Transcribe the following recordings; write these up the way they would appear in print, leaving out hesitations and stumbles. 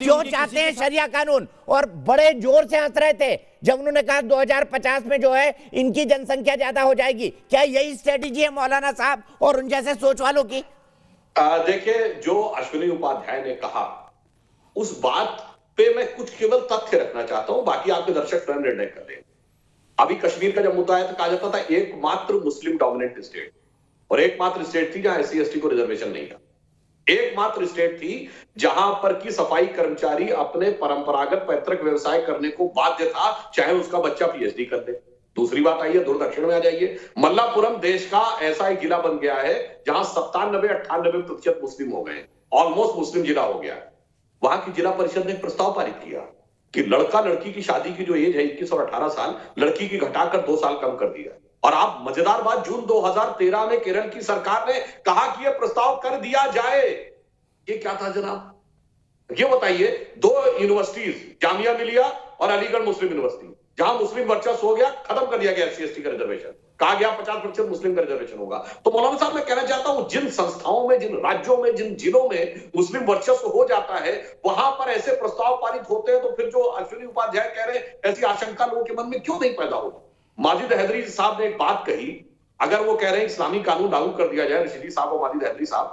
क्यों चाहते हैं शरिया कानून? और बड़े जोर से हंस रहे थे जब उन्होंने कहा 2050 में जो है इनकी जनसंख्या ज्यादा हो जाएगी। क्या यही स्ट्रेटेजी है मौलाना साहब और उन जैसे सोच वालों की? देखिए, जो अश्विनी उपाध्याय ने कहा उस बात पे मैं कुछ केवल तथ्य रखना चाहता हूं, बाकी आपके दर्शक स्वयं निर्णय कर लेंगे। अभी कश्मीर का जब मुद्दा आया तो कहा जाता था एकमात्र मुस्लिम डोमिनेंट स्टेट, और एकमात्र स्टेट थी जहां एससी एसटी को रिजर्वेशन नहीं था। एकमात्र स्टेट थी जहां पर की सफाई कर्मचारी अपने परंपरागत पैतृक व्यवसाय करने को बाध्य था, चाहे उसका बच्चा पीएचडी कर दे। दूसरी बात आई है, दूर दक्षिण में आ जाइए, मल्लापुरम देश का ऐसा एक जिला बन गया है जहां 97-98% मुस्लिम हो गए, ऑलमोस्ट मुस्लिम जिला हो गया। वहां की जिला परिषद ने एक प्रस्ताव पारित किया कि लड़का लड़की की शादी की जो एज है 21 और 18 साल, लड़की की घटाकर 2 साल कम कर दिया। और आप मजेदार बात, जून 2013 में केरल की सरकार ने कहा कि यह प्रस्ताव कर दिया जाए। ये क्या था जनाब? ये बताइए, 2 यूनिवर्सिटीज, जामिया मिलिया और अलीगढ़ मुस्लिम यूनिवर्सिटी, जहां मुस्लिम वर्चस्व हो गया, खत्म कर दिया गया एससी एसटी का रिजर्वेशन। कहा गया 50% मुस्लिम का रिजर्वेशन होगा। तो मौलाना साहब, मैं कहना चाहता हूं, जिन संस्थाओं में, जिन राज्यों में, जिन जिलों में मुस्लिम वर्चस्व हो जाता है, वहां पर ऐसे प्रस्ताव पारित होते हैं, तो फिर जो अश्विनी उपाध्याय कह रहे हैं, ऐसी आशंका लोगों के मन में क्यों नहीं पैदा होती? माजिद हैदरी साहब ने एक बात कही, अगर वो कह रहे हैं इस्लामी कानून लागू कर दिया जाए, रशीदी साहब और माजिद हैदरी साहब,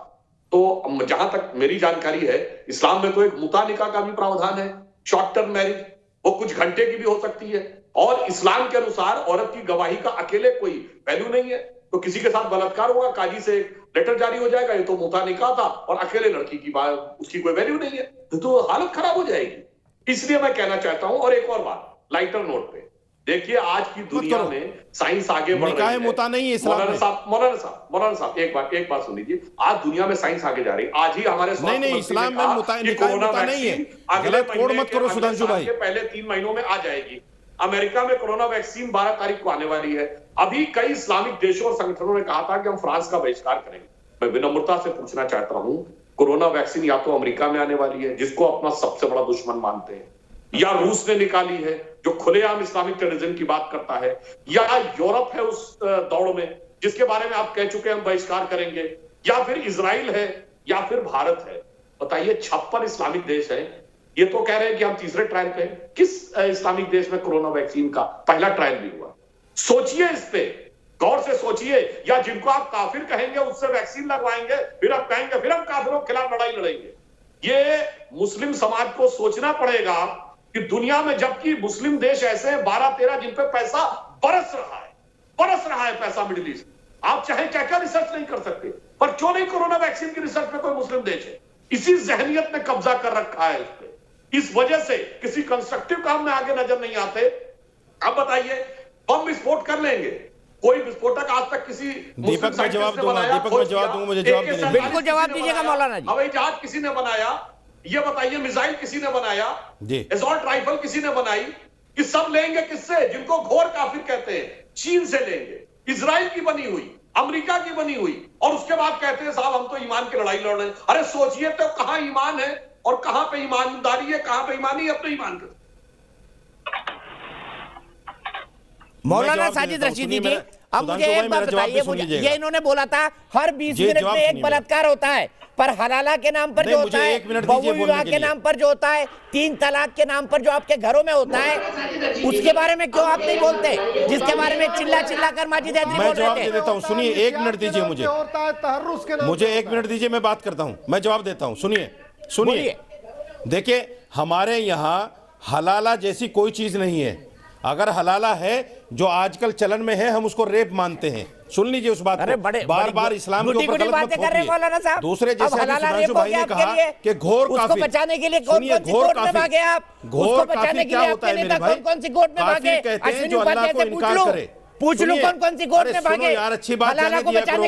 तो जहां तक मेरी जानकारी है, इस्लाम में तो एक मुता निकाह का भी प्रावधान है, शॉर्ट टर्म मैरिज, वो कुछ घंटे की भी हो सकती है। और इस्लाम के अनुसार औरत की गवाही का अकेले कोई वैल्यू नहीं है, तो किसी के साथ बलात्कार होगा, काजी से लेटर जारी हो जाएगा, ये तो मुता निकाह था, और अकेले लड़की की बात, उसकी कोई वैल्यू नहीं है, तो हालत खराब हो जाएगी। इसलिए मैं कहना चाहता हूं, और एक और बात लाइटर नोट पे, देखिए, आज की दुनिया में साइंस आगे बढ़ रही है। मुता नहीं है इस्लाम में। मौलाना साहब एक बात सुन लीजिए, आज दुनिया में साइंस आगे जा रही है। आज ही हमारे नहीं, इस्लाम में मुता नहीं है। गलत कोड मत करो सुधांशु भाई। पहले 3 महीनों में आ जाएगी। अमेरिका में कोरोना वैक्सीन 12 तारीख को आने वाली है। अभी कई इस्लामिक देशों और संगठनों ने कहा था कि हम फ्रांस का बहिष्कार करेंगे। मैं विनम्रता से पूछना चाहता हूं, कोरोना वैक्सीन या तो अमेरिका में आने वाली है, जिसको अपना सबसे बड़ा दुश्मन मानते हैं, या रूस ने निकाली है जो खुलेआम इस्लामिक टेररिज्म की बात करता है, या यूरोप है उस दौड़ में जिसके बारे में आप कह चुके हैं हम बहिष्कार करेंगे, या फिर इजराइल है, या फिर भारत है। बताइए, 56 इस्लामिक देश है, ये तो कह रहे हैं कि हम तीसरे ट्रायल पे। किस इस्लामिक देश में कोरोना वैक्सीन का पहला ट्रायल भी हुआ? सोचिए, इस पे गौर से सोचिए। या जिनको आप काफिर कहेंगे उससे वैक्सीन लगवाएंगे, फिर आप कहेंगे फिर हम काफिरों के खिलाफ लड़ाई लड़ेंगे। ये मुस्लिम समाज को सोचना पड़ेगा कि दुनिया में जबकि मुस्लिम देश ऐसे हैं 12-13 जिन पे पैसा बरस रहा है पैसा मिडिल ईस्ट, आप चाहे क्या क्या रिसर्च नहीं कर सकते, पर क्यों नहीं कोरोना वैक्सीन की रिसर्च पे कोई मुस्लिम देश है? इसी जहनियत ने कब्जा कर रखा है इस पे। इस वजह से किसी कंस्ट्रक्टिव काम में आगे नजर नहीं आते। अब बताइए, बम विस्फोट कर लेंगे, कोई विस्फोटक आज तक किसी दीपक में जवाब दूंगा, मुझे जवाब देने। बिल्कुल जवाब दीजिएगा मौलाना जी। हवाई जहाज किसी ने बनाया, ये बताइए, मिसाइल किसी ने बनाया, असॉल्ट राइफल किसी ने बनाई? कि सब लेंगे किससे? जिनको घोर काफिर कहते हैं, चीन से लेंगे, इजराइल की बनी हुई, अमेरिका की बनी हुई, और उसके बाद कहते हैं साहब हम तो ईमान की लड़ाई लड़ रहे हैं। अरे सोचिए तो, कहां ईमान है और कहां पे ईमानदारी है, कहां पे ईमानी है अपने ईमान के? मौलाना साजिद रशीदी जी, अब मुझे एक बात बताइए, ये इन्होंने बोला था हर 20 मिनट में एक बलात्कार होता है, पर हलाला के नाम पर जो होता है, बहु विवाह के नाम पर जो होता है, 3 तलाक के नाम पर जो आपके घरों में होता है, उसके बारे में क्यों आप नहीं बोलते, जिसके बारे में चिल्ला कर माजिद हैदरी बोल रहे थे? मैं जवाब दे देता हूं, सुनिए, 1 मिनट दीजिए मुझे 1 मिनट दीजिए, मैं बात करता हूं, मैं जवाब देता हूं। सुनिए, देखिए, हमारे यहाँ हलाला जैसी कोई चीज नहीं है। अगर हलाला है जो आजकल चलन में है, हम उसको रेप मानते हैं। सुन लीजिए उस बात को, बार इस्लाम के ऊपर गलत मत होइए। दूसरे जैसे सुधांशु भाई ने कहा कि घोर काफिर, बचाने के लिए घोर काफिर क्या होता है मेरे भाई? काफिर कहते हैं जो अल्लाह को इनकार करे। पूछ लो कौन सी गोद में भागे यार, अच्छी बात जाने दिया करो,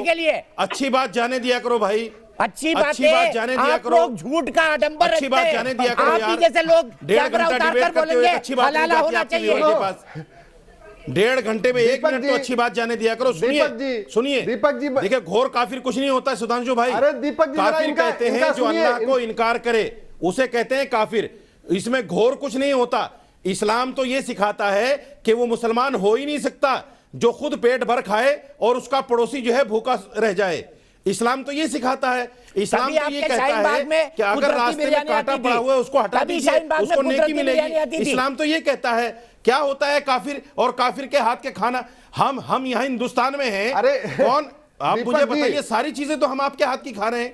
अच्छी बात जाने दिया करो भाई, अच्छी बात जाने दिया करो। आप झूठ का आडंबर अच्छी बात जाने दिया करो यार। जैसे लोग 1.5 घंटा डिबेट करते हुए अच्छी बात हलाला होना चाहिए। 1.5 घंटे में 1 मिनट तो अच्छी बात जाने दिया करो। सुनिए दीपक जी, देखिए, घोर काफिर कुछ नहीं होता सुधांशु भाई। अरे दीपक जी, काफिर कहते हैं जो अल्लाह को इनकार करे, उसे कहते हैं काफिर। इसमें घोर कुछ नहीं होता। इस्लाम तो ये सिखाता है कि वो मुसलमान हो ही नहीं सकता जो खुद पेट भर खाए और उसका पड़ोसी जो है भूखा रह जाए। इस्लाम तो ये सिखाता है, इस्लाम कभी तो ये आपके कहता शाहीन है बाग में कि अगर कुदरती रास्ते में बिरयानी कांटा आती पड़ा थी। हुआ है उसको हटा कभी दीजिए, शाहीन बाग में उसको नेकी कुदरती बिरयानी मिलेगी। आती थी। इस्लाम तो ये कहता है क्या होता है काफिर और काफिर के हाथ के खाना। हम यहाँ हिंदुस्तान में हैं, अरे कौन आप दीपक मुझे जी। बताइए, सारी चीजें तो हम आपके हाथ की खा रहे हैं।